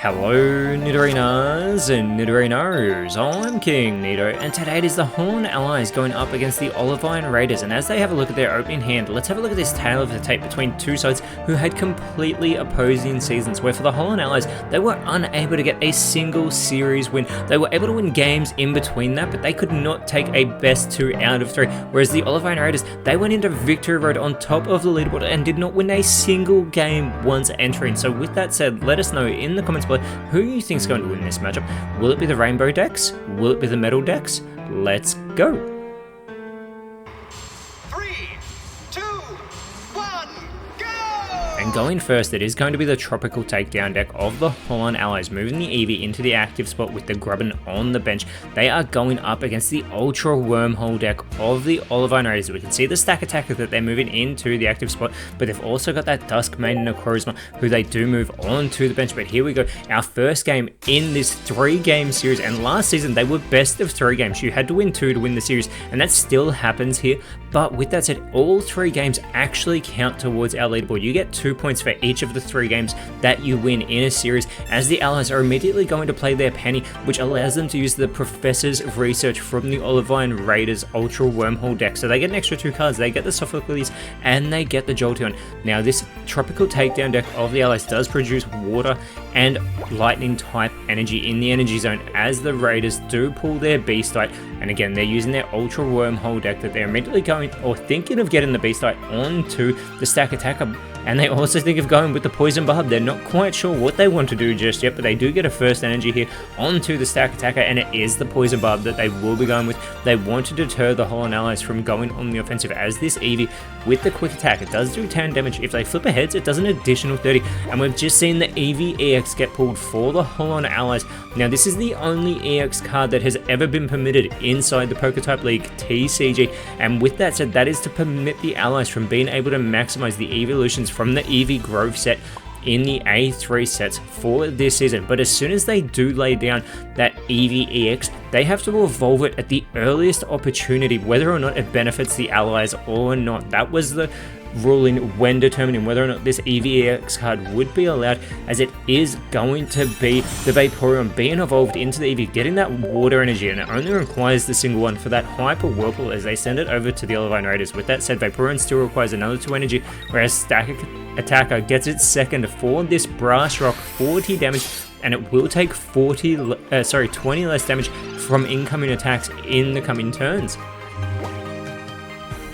Hello Nidorinas and Nidorinos, I'm KingNido, and today it is the Holon Allies going up against the Olivine Raiders, and as they have a look at their opening hand, let's have a look at this tale of the tape between two sides who had completely opposing seasons, where for the Holon Allies, they were unable to get a single series win. They were able to win games in between that, but they could not take a best 2 out of 3, whereas the Olivine Raiders, they went into victory road on top of the leaderboard and did not win a single game once entering. So with that said, let us know in the comments below who you think is going to win this matchup. Will it be the rainbow decks? Will it be the metal decks? Let's go. 3, 2, 1, go! And going first, it is going to be the Tropical Takedown deck of the Holon Allies, moving the Eevee into the active spot with the Grubbin on the bench. They are going up against the Ultra Wormhole deck of the Olivine Raiders. We can see the stack attacker that they're moving into the active spot, but they've also got that Dusk Maiden Necrozma, who they do move on to the bench. But here we go, our first game in this 3-game series, and last season they were best of 3 games. You had to win 2 to win the series, and that still happens here. But with that said, all 3 games actually count towards our leaderboard. You get 2 points for each of the 3 games that you win in a series, as the Allies are immediately going to play their penny, which allows them to use the Professor's Research from the Olivine Raiders Ultra Wormhole deck. So they get an extra 2 cards, they get the Sophocles, and they get the Jolteon. Now this Tropical Takedown deck of the Allies does produce water and lightning type energy in the energy zone, as the Raiders do pull their Beastite, and again they're using their Ultra Wormhole deck that they're immediately going or thinking of getting the Beastite onto the stack attacker. And they also think of going with the Poison Barb. They're not quite sure what they want to do just yet, but they do get a first energy here onto the stack attacker, and it is the Poison Barb that they will be going with. They want to deter the Holon Allies from going on the offensive, as this Eevee with the quick attack, it does do 10 damage. If they flip a heads, it does an additional 30, and we've just seen the Eevee EX get pulled for the Holon Allies. Now this is the only EX card that has ever been permitted inside the PokeType League TCG, and with that said, that is to permit the Allies from being able to maximize the evolutions from the Eevee Grove set in the A3 sets for this season. But as soon as they do lay down that Eevee EX, they have to evolve it at the earliest opportunity, whether or not it benefits the Allies or not. That was the ruling when determining whether or not this Eevee EX card would be allowed, as it is going to be the Vaporeon being evolved into the Eevee, getting that water energy, and it only requires the single one for that Hyper Whirlpool as they send it over to the Olivine Raiders. With that said, Vaporeon still requires another 2 energy, whereas Stack Attacker gets its second for this Brass Rock, 40 damage, and it will take 20 less damage from incoming attacks in the coming turns.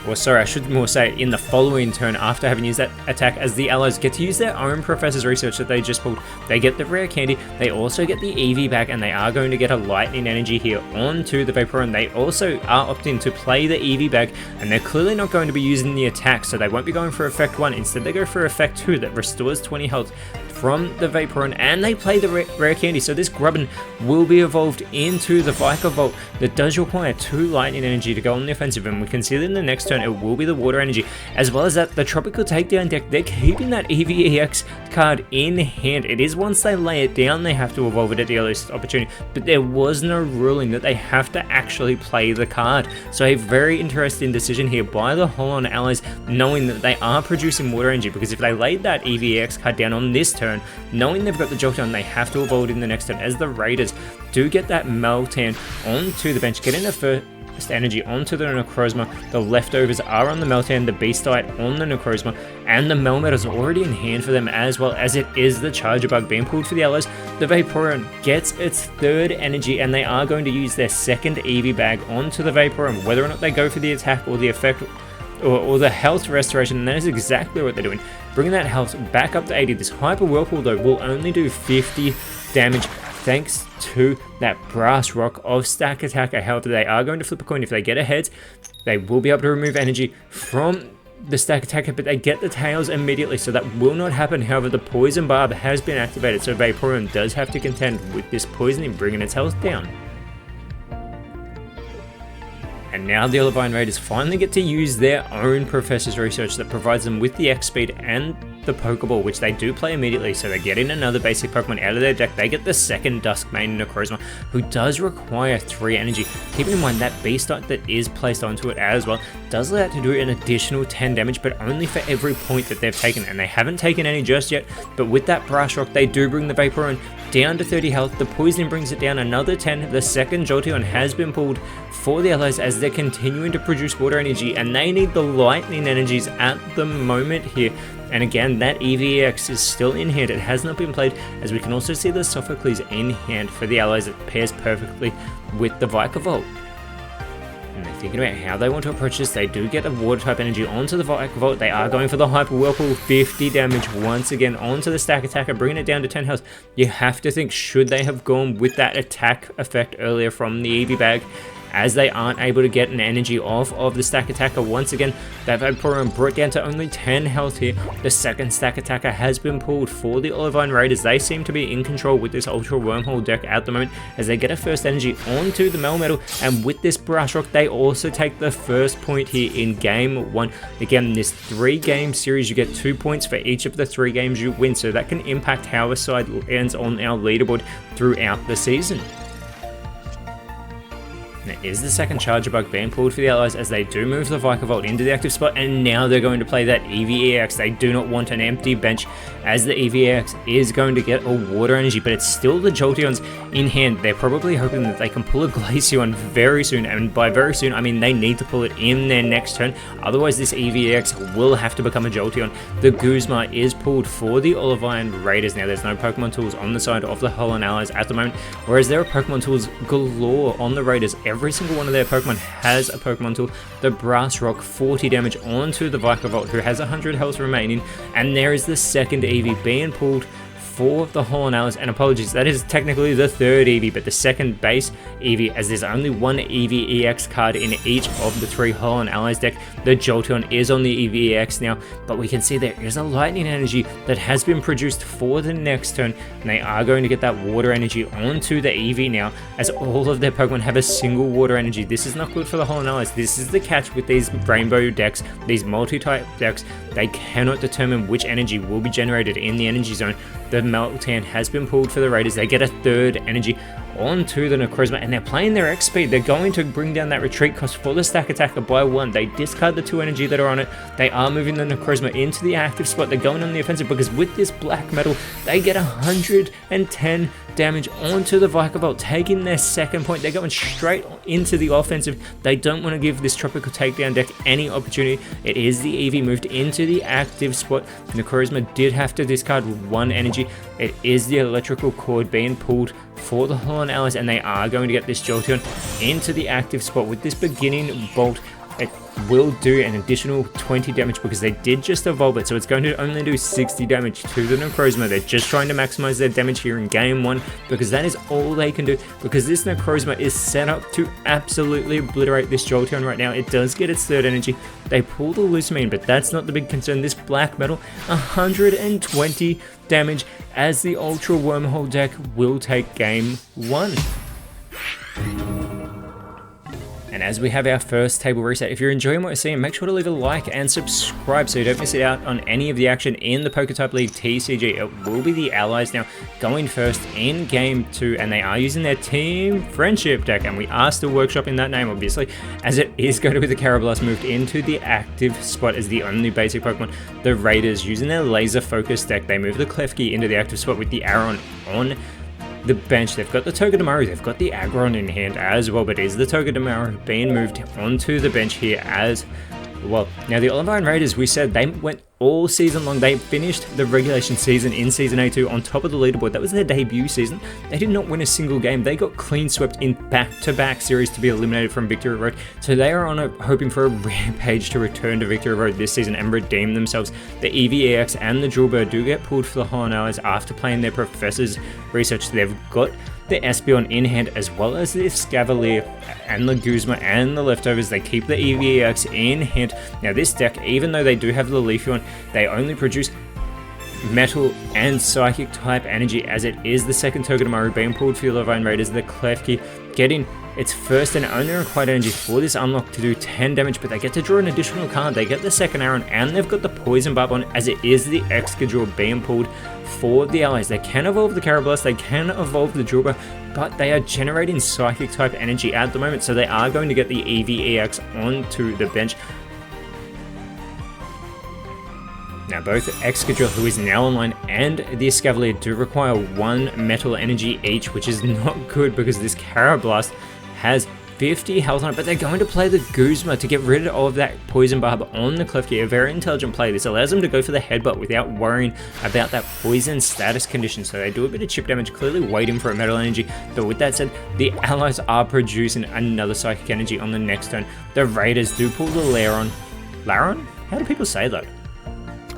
Or sorry, I should more say in the following turn after having used that attack, as the Allies get to use their own Professor's Research that they just pulled. They get the rare candy, they also get the Eevee back, and they are going to get a lightning energy here onto the Vaporeon. They also are opting to play the Eevee back, and they're clearly not going to be using the attack, so they won't be going for effect 1. Instead they go for effect 2 that restores 20 health from the Vaporeon, and they play the rare candy. So this Grubbin will be evolved into the Viper Volt that does require 2 lightning energy to go on the offensive, and we can see that in the next turn it will be the water energy. As well as that, the Tropical Takedown deck, they're keeping that Eevee EX card in hand. It is once they lay it down they have to evolve it at the earliest opportunity, but there was no ruling that they have to actually play the card. So a very interesting decision here by the Holon Allies, knowing that they are producing water energy, because if they laid that Eevee EX card down on this turn, knowing they've got the Jolteon, they have to evolve it in the next turn, as the Raiders do get that Meltan onto the bench, getting the first energy onto the Necrozma. The leftovers are on the Meltan, the Beastite on the Necrozma, and the Melmetal's already in hand for them, as well as it is the Charger Bug being pulled for the Allies. The Vaporeon gets its 3rd energy, and they are going to use their 2nd Eevee bag onto the Vaporeon, whether or not they go for the attack or the effect or the health restoration, and that is exactly what they're doing, bringing that health back up to 80. This Hyper Whirlpool though will only do 50 damage thanks to that Brass Rock of Stack Attacker. However, they are going to flip a coin. If they get ahead, they will be able to remove energy from the Stack Attacker, but they get the tails immediately, so that will not happen. However, the Poison Barb has been activated, so Vaporeon does have to contend with this poisoning, bringing its health down. And now the Olivine Raiders finally get to use their own Professor's Research that provides them with the X speed and the Pokeball, which they do play immediately, so they're getting another basic Pokemon out of their deck. They get the second Duskmane Necrozma, who does require 3 energy. Keep in mind that Beastite that is placed onto it as well does allow it to do an additional 10 damage, but only for every point that they've taken, and they haven't taken any just yet. But with that Brush Rock, they do bring the Vaporeon down to 30 health. The Poison brings it down another 10. The second Jolteon has been pulled for the Allies as they're continuing to produce water energy, and they need the lightning energies at the moment here. And again, that Eevee EX is still in hand. It has not been played, as we can also see the Sophocles in hand for the Allies. It pairs perfectly with the Vikavolt. And they're thinking about how they want to approach this. They do get a water type energy onto the Vikavolt. They are going for the Hyper Whirlpool. 50 damage once again onto the Stack Attacker, bringing it down to 10 health. You have to think, should they have gone with that attack effect earlier from the Eevee bag, as they aren't able to get an energy off of the Stack Attacker. Once again, they've had Vaporeon brought down to only 10 health here. The second Stack Attacker has been pulled for the Olivine Raiders. They seem to be in control with this Ultra Wormhole deck at the moment, as they get a first energy onto the Melmetal, and with this Brush Rock, they also take the first point here in Game 1. Again, this 3-game series, you get 2 points for each of the 3 games you win, so that can impact how a side ends on our leaderboard throughout the season. It is the second Charger Bug being pulled for the Allies, as they do move the Vikavolt into the active spot, and now they're going to play that Eevee EX. They do not want an empty bench, as the Eevee EX is going to get a water energy, but it's still the Jolteons in hand. They're probably hoping that they can pull a Glaceon very soon, and by very soon I mean they need to pull it in their next turn, otherwise this Eevee EX will have to become a Jolteon. The Guzma is pulled for the Olivine Raiders. Now there's no Pokemon tools on the side of the Holon Allies at the moment, whereas there are Pokemon tools galore on the Raiders. Every single one of their Pokemon has a Pokemon tool. The Brass Rock, 40 damage onto the Vikavolt, who has 100 health remaining, and there is the second Eevee being pulled for the Holon Allies. And apologies, that is technically the third Eevee, but the second base Eevee, as there's only one Eevee EX card in each of the 3 Holon Allies deck. The Jolteon is on the Eevee EX now, but we can see there is a lightning energy that has been produced for the next turn, and they are going to get that water energy onto the Eevee now, as all of their Pokemon have a single water energy. This is not good for the Holon Allies. This is the catch with these rainbow decks, these multi-type decks. They cannot determine which energy will be generated in the energy zone. The Meltan has been pulled for the Raiders. They get a third energy onto the Necrozma, and they're playing their X speed. They're going to bring down that retreat cost for the Stack Attacker by 1. They discard the 2 energy that are on it. They are moving the Necrozma into the active spot. They're going on the offensive, because with this black metal, they get 110 damage onto the Vikavolt, taking their second point. They're going straight into the offensive. They don't want to give this Tropical Takedown deck any opportunity. It is the Eevee moved into the active spot. Necrozma did have to discard 1 energy. It is the Electrical Cord being pulled for the Holon Allies, and they are going to get this Jolteon into the active spot. With this beginning bolt, it will do an additional 20 damage, because they did just evolve it, so it's going to only do 60 damage to the Necrozma. They're just trying to maximize their damage here in Game 1, because that is all they can do, because this Necrozma is set up to absolutely obliterate this Jolteon right now. It does get its third energy. They pull the Lucamine, but that's not the big concern. This black metal, 120 damage, as the Ultra Wormhole deck will take Game 1. And as we have our first table reset, if you're enjoying what you're seeing, make sure to leave a like and subscribe so you don't miss out on any of the action in the PokeType League TCG. It will be the Allies now going first in Game 2, and they are using their Team Friendship deck, and we are still workshopping that name, obviously, as it is going to be the Carablast moved into the active spot as the only basic Pokemon. The Raiders, using their Laser Focus deck, they move the Klefki into the active spot with the Aron on the bench. They've got the Togedemaru, they've got the Aggron in hand as well, but is the Togedemaru being moved onto the bench here as well. Now the Olivine Raiders, we said they went all season long. They finished the regulation season in Season A2 on top of the leaderboard. That was their debut season. They did not win a single game. They got clean swept in back-to-back series to be eliminated from Victory Road. So they are hoping for a rampage to return to Victory Road this season and redeem themselves. The Eevee EX and the Drillbird do get pulled for the Holon Allies after playing their Professor's research. They've got the Espeon in hand, as well as the Escavalier and the Guzma and the leftovers. They keep the Eevee EX in hand. Now this deck, even though they do have the Leafeon, they only produce Metal and Psychic type energy, as it is the second Togedemaru being pulled for the Olivine Raiders. The Klefki getting its first and only required energy for this unlock to do 10 damage, but they get to draw an additional card. They get the second Aron, and they've got the Poison Barb on, as it is the Excadrill being pulled for the allies. They can evolve the Carablast, they can evolve the Jawbreaker, but they are generating Psychic type energy at the moment, so they are going to get the Eevee EX onto the bench. Now both Excadrill, who is now online, and the Escavalier do require 1 metal energy each, which is not good because this Carablast has 50 health on it, but they're going to play the Guzma to get rid of that Poison Barb on the Klefki. A very intelligent play. This allows them to go for the Headbutt without worrying about that poison status condition, so they do a bit of chip damage, clearly waiting for a metal energy. But with that said, the allies are producing another Psychic energy on the next turn. The Raiders do pull the Laron. Laron? How do people say that?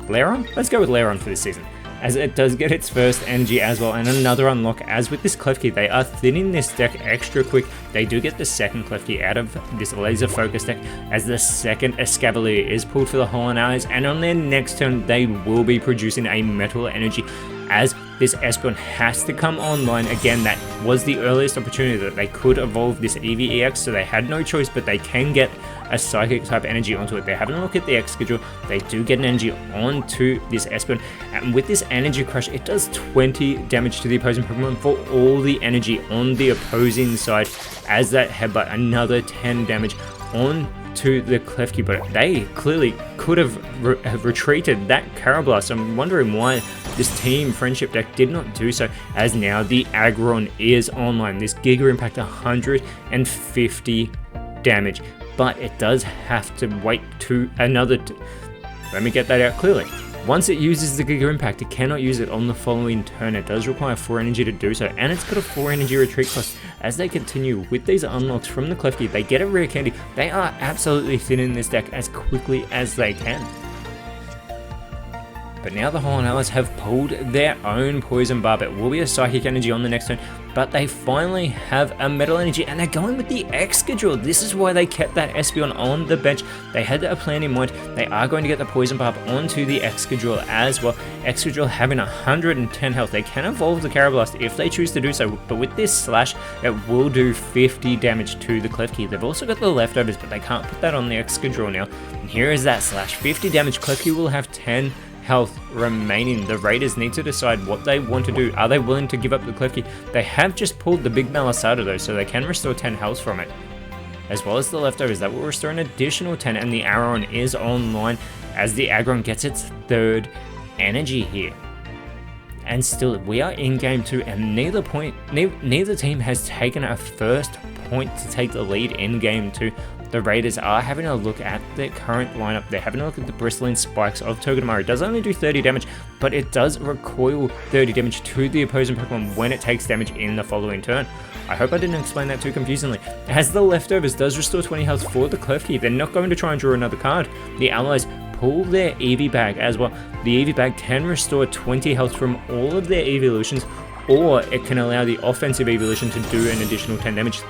Laron? Let's go with Laron for this season, as it does get its first energy as well, and another unlock. As with this Klefki, they are thinning this deck extra quick. They do get the second Klefki out of this laser focus deck, as the second Escavalier is pulled for the Holon Allies, and on their next turn they will be producing a metal energy, as this Espeon has to come online. Again, that was the earliest opportunity that they could evolve this Eevee EX, so they had no choice, but they can get a Psychic type energy onto it. They're having a look at the Excadrill, they do get an energy onto this Espeon, and with this Energy Crush, it does 20 damage to the opposing Pokemon for all the energy on the opposing side, as that Headbutt, another 10 damage on to the Klefki, but they clearly could have retreated that Carablast. I'm wondering why this Team Friendship deck did not do so, as now the Aggron is online. This Giga Impact 150 damage, but it does have to wait to another let me get that out clearly. Once it uses the Giga Impact, it cannot use it on the following turn. It does require 4 energy to do so, and it's got a 4 energy retreat cost. As they continue with these unlocks from the Klefki, they get a rare candy. They are absolutely thinning this deck as quickly as they can. But now the Holon Allies have pulled their own Poison Barb. It will be a Psychic energy on the next turn, but they finally have a Metal energy, and they're going with the Excadrill. This is why they kept that Espeon on the bench. They had a plan in mind. They are going to get the Poison Barb onto the Excadrill as well. Excadrill having 110 health. They can evolve the Carablast if they choose to do so, but with this Slash, it will do 50 damage to the Klefki. They've also got the leftovers, but they can't put that on the Excadrill now. And here is that Slash. 50 damage. Klefki will have 10 health remaining. The Raiders need to decide what they want to do. Are they willing to give up the Klefki? They have just pulled the big Malasada though, so they can restore 10 health from it, as well as the leftovers. That will restore an additional 10, and the Aron is online, as the Aggron gets its third energy here. And still, we are in game 2, and neither team has taken a first point to take the lead in game 2. The Raiders are having a look at their current lineup. They're having a look at the Bristling Spikes of Togedemaru. It does only do 30 damage, but it does recoil 30 damage to the opposing Pokemon when it takes damage in the following turn. I hope I didn't explain that too confusingly. As the leftovers does restore 20 health for the Klefki, they're not going to try and draw another card. The allies pull their Eevee bag as well. The Eevee bag can restore 20 health from all of their evolutions, or it can allow the offensive evolution to do an additional 10 damage.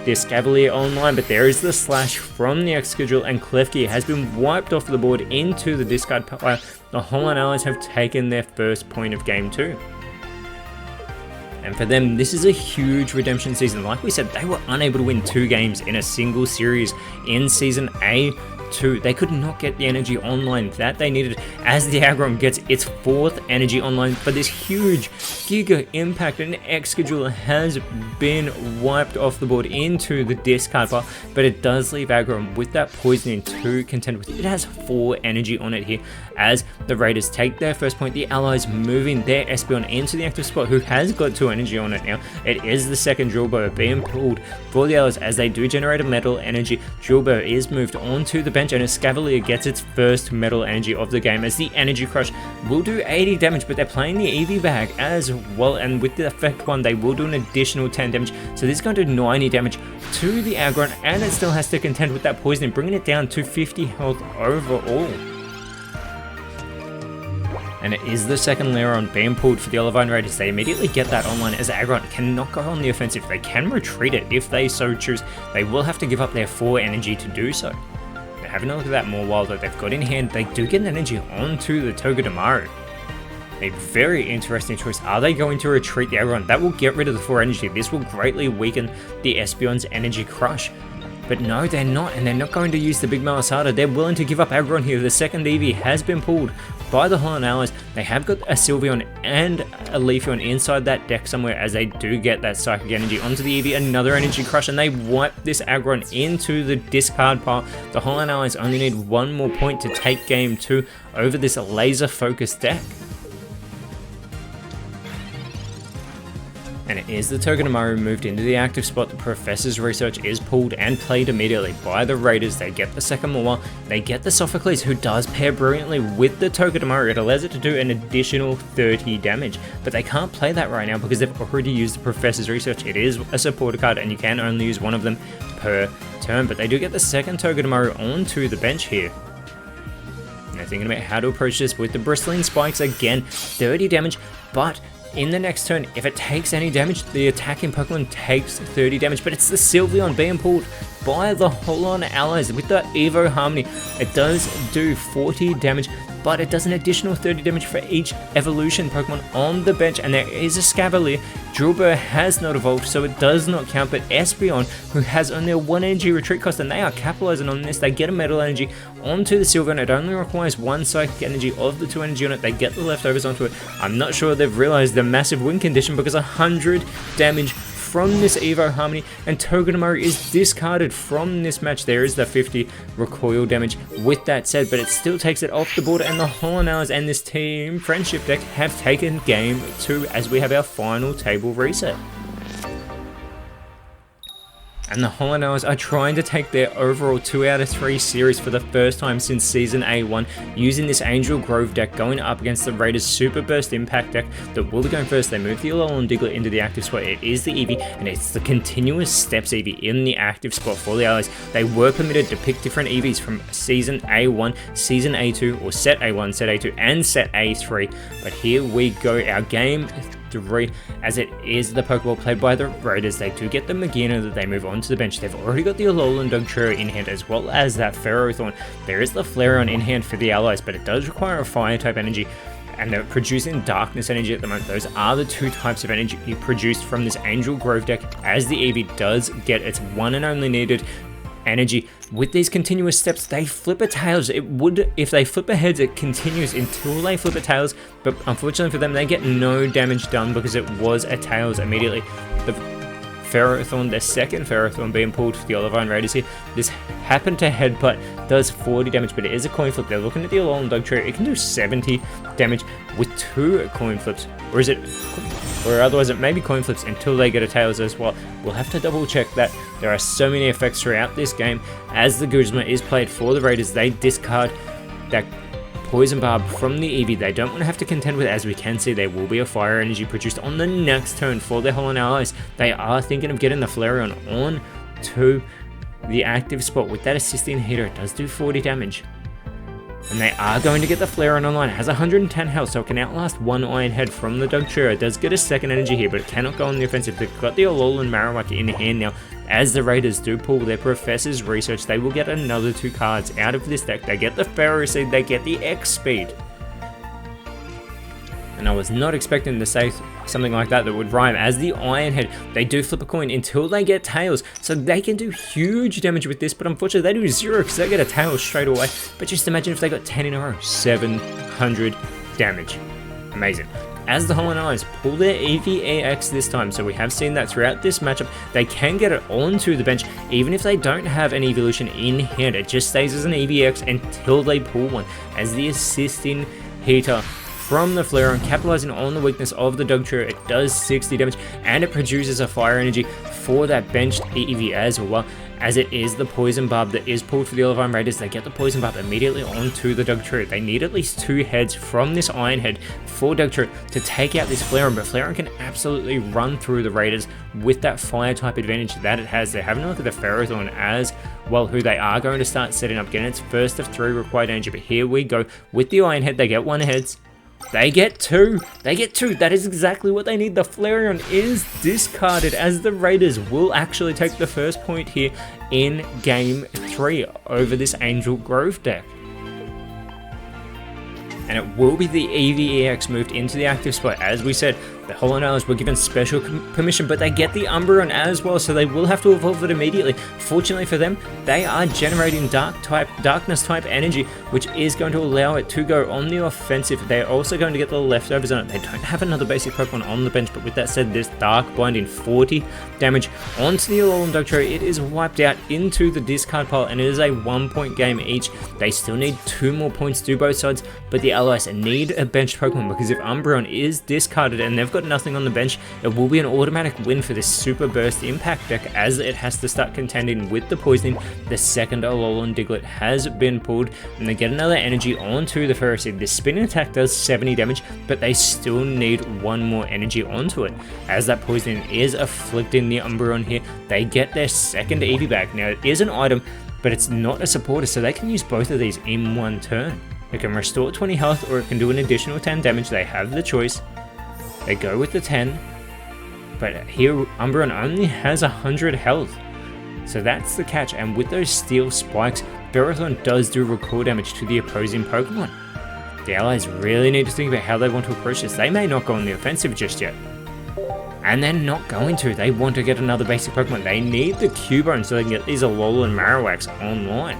The Escavalier online, but there is the Slash from the Excadrill, and Klefki has been wiped off the board into the discard pile. The Holon Allies have taken their first point of game 2. And for them, this is a huge redemption season. Like we said, they were unable to win 2 games in a single series in Season A. They could not get the energy online that they needed, as the Aggron gets its 4th energy online for this huge Giga Impact, and Excadrill has been wiped off the board into the discard pile, but it does leave Aggron with that poisoning to contend with. It has 4 energy on it here, as the Raiders take their first point. The allies moving their Espeon into the active spot, who has got 2 energy on it now. It is the second Drillbur being pulled for the allies, as they do generate a metal energy. Drillbur is moved onto the bench, and Escavalier gets its first metal energy of the game, as the Energy Crush will do 80 damage, but they're playing the Eevee bag as well, and with the effect 1 they will do an additional 10 damage, so this is going to do 90 damage to the Aggron, and it still has to contend with that poisoning, bringing it down to 50 health overall. And it is the second Laron being pulled for the Olivine Raiders. They immediately get that online, as Aggron cannot go on the offensive. They can retreat it if they so choose. They will have to give up their 4 energy to do so. Having a look at that more wild that they've got in hand, they do get an energy onto the Togedemaru. A very interesting choice. Are they going to retreat the Aggron? That will get rid of the 4 energy. This will greatly weaken the Espeon's energy crush. But no, they're not, and they're not going to use the big Malasada. They're willing to give up Aggron here. The second Eevee has been pulled by the Holon Allies. They have got a Sylveon and a Leafeon inside that deck somewhere, as they do get that Psychic Energy onto the Eevee, another Energy Crush, and they wipe this Aggron into the discard pile. The Holon Allies only need one more point to take game 2 over this laser-focused deck. And it is the Togedemaru moved into the active spot. The Professor's Research is pulled and played immediately by the Raiders. They get the second Mawa, they get the Sophocles, who does pair brilliantly with the Togedemaru. It allows it to do an additional 30 damage, but they can't play that right now because they've already used the Professor's Research. It is a supporter card and you can only use one of them per turn, but they do get the second Togedemaru onto the bench here. And they're thinking about how to approach this with the Bristling Spikes again, 30 damage, but in the next turn, if it takes any damage, the attacking Pokemon takes 30 damage, but it's the Sylveon being pulled by the Holon Allies with the Evo Harmony. It does do 40 damage, but it does an additional 30 damage for each evolution Pokemon on the bench, and there is a Scavalier. Drillbur has not evolved, so it does not count, but Espeon, who has only a 1 energy retreat cost, and they are capitalizing on this. They get a Metal Energy onto the Sylveon. It only requires 1 Psychic Energy of the 2 energy on it. They get the leftovers onto it. I'm not sure they've realized the massive win condition, because 100 damage from this Evo Harmony, and Togedemaru is discarded from this match. There is the 50 recoil damage with that said, but it still takes it off the board, and the Holon Allies and this Team Friendship deck have taken game 2 as we have our final table reset. And the Holon Allies are trying to take their overall 2 out of 3 series for the first time since Season A1, using this Angel Grove deck, going up against the Raiders Super Burst Impact deck that will be going first. They move the Alolan Diglett into the active spot. It is the Eevee, and it's the Continuous Steps Eevee in the active spot for the Allies. They were permitted to pick different Eevees from Season A1, Season A2, or Set A1, Set A2, and Set A3. But here we go, our game 3, as it is the Pokeball played by the Raiders. They do get the Magina that they move onto the bench. They've already got the Alolan Dugtrio in hand, as well as that Ferrothorn. There is the Flareon in hand for the Allies, but it does require a Fire-type energy, and they're producing Darkness energy at the moment. Those are the 2 types of energy produced from this Angel Grove deck, as the Eevee does get its one and only needed energy. With these continuous steps, they flip a tails. It would, if they flip a heads, it continues until they flip a tails, but unfortunately for them, they get no damage done because it was a tails immediately. The Ferrothorn, the second Ferrothorn being pulled for the Olivine Raiders here. This happened to headbutt, does 40 damage, but it is a coin flip. They're looking at the Alolan Dugtrio. It can do 70 damage with 2 coin flips, or is it, or otherwise it may be coin flips until they get a tails as well. We'll have to double check that. There are so many effects throughout this game. As the Guzma is played for the Raiders, they discard that Poison Barb from the Eevee. They don't want to have to contend with it. As we can see, there will be a Fire Energy produced on the next turn for their Holon Allies. They are thinking of getting the Flareon on to the active spot with that Assisting Heater. It does do 40 damage. And they are going to get the Flareon online. It has 110 health, so it can outlast one Iron Head from the Dugtrio. It does get a second energy here, but it cannot go on the offensive. They've got the Alolan Marowak in hand now. As the Raiders do pull their Professor's Research, they will get another 2 cards out of this deck. They get the Pharaoh Seed, they get the X-Speed. And I was not expecting to say something like that would rhyme. As the Iron Head, they do flip a coin until they get tails, so they can do huge damage with this, but unfortunately they do 0 because they get a tail straight away. But just imagine if they got 10 in a row, 700 damage. Amazing. As the Holon Allies pull their Eevee EX this time, so we have seen that throughout this matchup, they can get it onto the bench, even if they don't have an evolution in hand. It just stays as an Eevee EX until they pull one, as the Assisting Heater from the Flareon, capitalizing on the weakness of the Dugtrio. It does 60 damage, and it produces a Fire Energy for that benched Eevee as well, as it is the Poison Barb that is pulled for the Olivine Raiders. They get the Poison Barb immediately onto the Dugtrio. They need at least 2 heads from this Iron Head for Dugtrio to take out this Flareon, but Flareon can absolutely run through the Raiders with that Fire-type advantage that it has. They're having a look at the Ferrothorn as well, who they are going to start setting up, getting its first of 3 required energy, but here we go. With the Iron Head, they get 1 heads. They get 2. They get 2. That is exactly what they need. The Flareon is discarded, as the Raiders will actually take the first point here in game 3 over this Angel Grove deck. and it will be the Eevee EX moved into the active spot. As we said, the Holon Allies were given special permission, but they get the Umbreon as well, so they will have to evolve it immediately. Fortunately for them, they are generating darkness type energy, which is going to allow it to go on the offensive. They're also going to get the leftovers on it. They don't have another basic Pokemon on the bench, but with that said, this Dark Blinding 40 damage onto the Alolan Dugtrio. It is wiped out into the discard pile, and it is a 1-point game each. They still need 2 more points to do both sides, but the Allies need a benched Pokemon, because if Umbreon is discarded and they've got nothing on the bench, it will be an automatic win for this Super Burst Impact deck, as it has to start contending with the poisoning. The second Alolan Diglett has been pulled, and they get another energy onto the Ferroseed. The spinning attack does 70 damage, but they still need 1 more energy onto it. As that poisoning is afflicting the Umbreon here, they get their second Eevee back. Now, it is an item, but it's not a supporter, so they can use both of these in one turn. It can restore 20 health, or it can do an additional 10 damage. They have the choice. They go with the 10, but here Umbreon only has 100 health. So that's the catch, and with those steel spikes, Ferrothorn does do recall damage to the opposing Pokemon. The Allies really need to think about how they want to approach this. They may not go on the offensive just yet. And they're not going to. They want to get another basic Pokemon. They need the Cubone so they can get these Alolan and Marowaks online.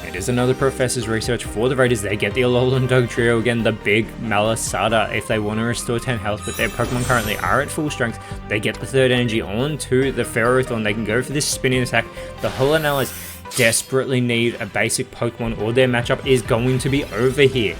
It is another Professor's research for the Raiders. They get the Alolan Dugtrio again, the big Malasada if they want to restore 10 health, but their Pokemon currently are at full strength. They get the third energy onto the Ferrothorn. They can go for this spinning attack. The Holon Allies desperately need a basic Pokemon, or their matchup is going to be over here.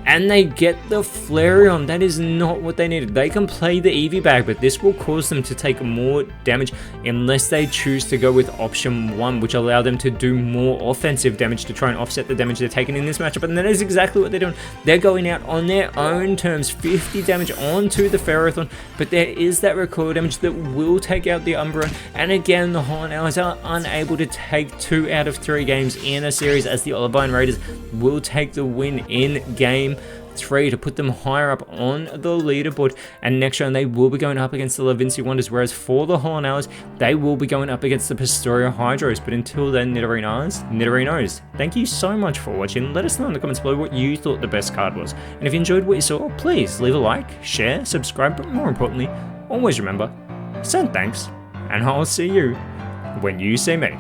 And they get the Flareon. That is not what they needed. They can play the Eevee bag, but this will cause them to take more damage unless they choose to go with option 1, which allow them to do more offensive damage to try and offset the damage they're taking in this matchup. And that is exactly what they're doing. They're going out on their own terms, 50 damage onto the Ferrothorn, but there is that recoil damage that will take out the Umbreon. And again, the Holon Allies are unable to take 2 out of 3 games in a series, as the Olivine Raiders will take the win in game 3 to put them higher up on the leaderboard. And next round they will be going up against the Levinci Wonders, whereas for the Holon Allies they will be going up against the Pastoria Hydros. But until then, Nidorinos, thank you so much for watching. Let us know in the comments below what you thought the best card was, and if you enjoyed what you saw, please leave a like, share, subscribe, but more importantly, always remember, send thanks, and I'll see you when you see me.